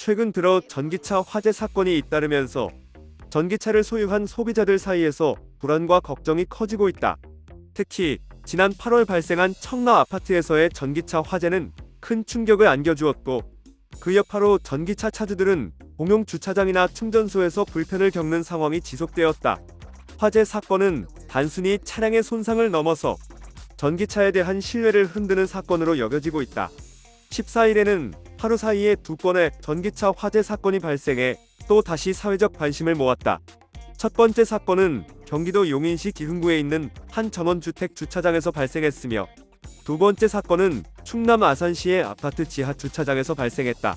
최근 들어 전기차 화재 사건이 잇따르면서 전기차를 소유한 소비자들 사이에서 불안과 걱정이 커지고 있다. 특히 지난 8월 발생한 청라 아파트에서의 전기차 화재는 큰 충격을 안겨주었고, 그 여파로 전기차 차주들은 공용 주차장이나 충전소에서 불편을 겪는 상황이 지속되었다. 화재 사건은 단순히 차량의 손상을 넘어서 전기차에 대한 신뢰를 흔드는 사건으로 여겨지고 있다. 14일에는 하루 사이에 2건의 전기차 화재 사건이 발생해 또 다시 사회적 관심을 모았다. 첫 번째 사건은 경기도 용인시 기흥구에 있는 한 전원주택 주차장에서 발생했으며, 두 번째 사건은 충남 아산시의 아파트 지하 주차장에서 발생했다.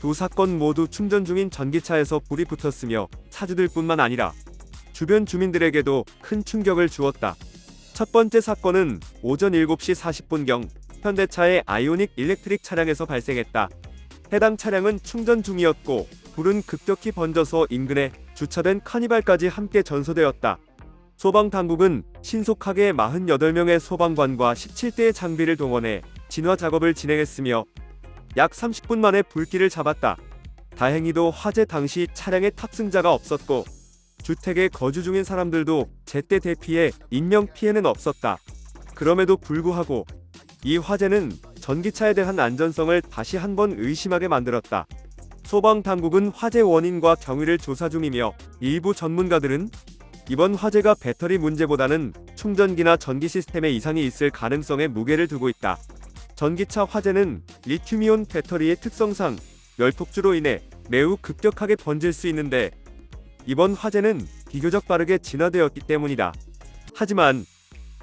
두 사건 모두 충전 중인 전기차에서 불이 붙었으며 차주들뿐만 아니라 주변 주민들에게도 큰 충격을 주었다. 첫 번째 사건은 오전 7시 40분경 현대차의 아이오닉 일렉트릭 차량에서 발생했다. 해당 차량은 충전 중이었고 불은 급격히 번져서 인근에 주차된 카니발까지 함께 전소되었다. 소방당국은 신속하게 48명의 소방관과 17대의 장비를 동원해 진화 작업을 진행했으며 약 30분 만에 불길을 잡았다. 다행히도 화재 당시 차량에 탑승자가 없었고 주택에 거주 중인 사람들도 제때 대피해 인명피해는 없었다. 그럼에도 불구하고 이 화재는 전기차에 대한 안전성을 다시 한번 의심하게 만들었다. 소방당국은 화재 원인과 경위를 조사 중이며, 일부 전문가들은 이번 화재가 배터리 문제보다는 충전기나 전기 시스템에 이상이 있을 가능성에 무게를 두고 있다. 전기차 화재는 리튬이온 배터리의 특성상 열폭주로 인해 매우 급격하게 번질 수 있는데, 이번 화재는 비교적 빠르게 진화되었기 때문이다. 하지만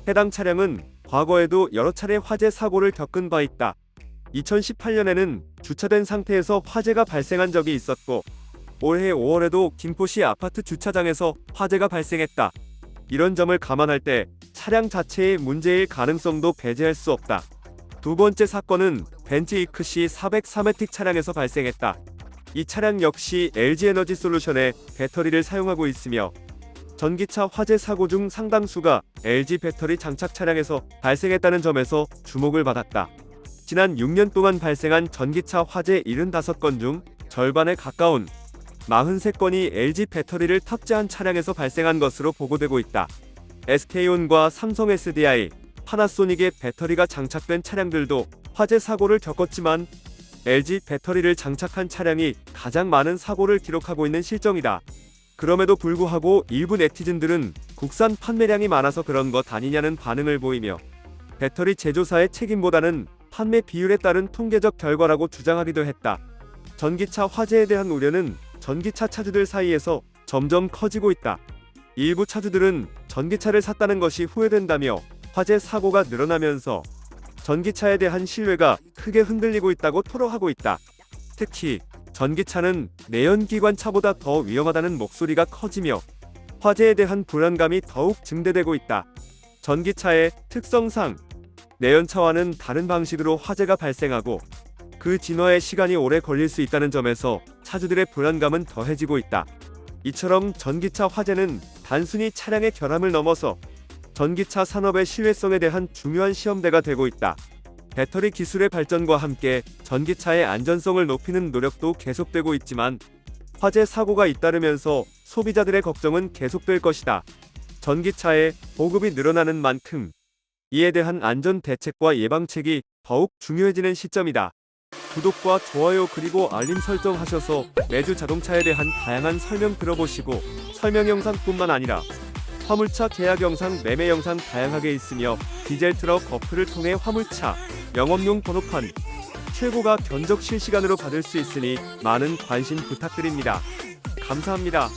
해당 차량은 과거에도 여러 차례 화재 사고를 겪은 바 있다. 2018년에는 주차된 상태에서 화재가 발생한 적이 있었고, 올해 5월에도 김포시 아파트 주차장에서 화재가 발생했다. 이런 점을 감안할 때 차량 자체의 문제일 가능성도 배제할 수 없다. 두 번째 사건은 벤츠 이크C 403에틱 차량에서 발생했다. 이 차량 역시 LG에너지솔루션의 배터리를 사용하고 있으며, 전기차 화재 사고 중 상당수가 LG 배터리 장착 차량에서 발생했다는 점에서 주목을 받았다. 지난 6년 동안 발생한 전기차 화재 75건 중 절반에 가까운 43건이 LG 배터리를 탑재한 차량에서 발생한 것으로 보고되고 있다. SK온과 삼성 SDI, 파나소닉의 배터리가 장착된 차량들도 화재 사고를 겪었지만 LG 배터리를 장착한 차량이 가장 많은 사고를 기록하고 있는 실정이다. 그럼에도 불구하고 일부 네티즌들은 국산 판매량이 많아서 그런 것 아니냐는 반응을 보이며, 배터리 제조사의 책임보다는 판매 비율에 따른 통계적 결과라고 주장하기도 했다. 전기차 화재에 대한 우려는 전기차 차주들 사이에서 점점 커지고 있다. 일부 차주들은 전기차를 샀다는 것이 후회된다며 화재 사고가 늘어나면서 전기차에 대한 신뢰가 크게 흔들리고 있다고 토로하고 있다. 특히 전기차는 내연기관차보다 더 위험하다는 목소리가 커지며 화재에 대한 불안감이 더욱 증대되고 있다. 전기차의 특성상 내연차와는 다른 방식으로 화재가 발생하고 그 진화에 시간이 오래 걸릴 수 있다는 점에서 차주들의 불안감은 더해지고 있다. 이처럼 전기차 화재는 단순히 차량의 결함을 넘어서 전기차 산업의 신뢰성에 대한 중요한 시험대가 되고 있다. 배터리 기술의 발전과 함께 전기차의 안전성을 높이는 노력도 계속되고 있지만, 화재 사고가 잇따르면서 소비자들의 걱정은 계속될 것이다. 전기차의 보급이 늘어나는 만큼 이에 대한 안전 대책과 예방책이 더욱 중요해지는 시점이다. 구독과 좋아요 그리고 알림 설정하셔서 매주 자동차에 대한 다양한 설명 들어보시고, 설명 영상뿐만 아니라 화물차 계약 영상, 매매 영상 다양하게 있으며 디젤 트럭 어플을 통해 화물차 영업용 번호판 최고가 견적 실시간으로 받을 수 있으니 많은 관심 부탁드립니다. 감사합니다.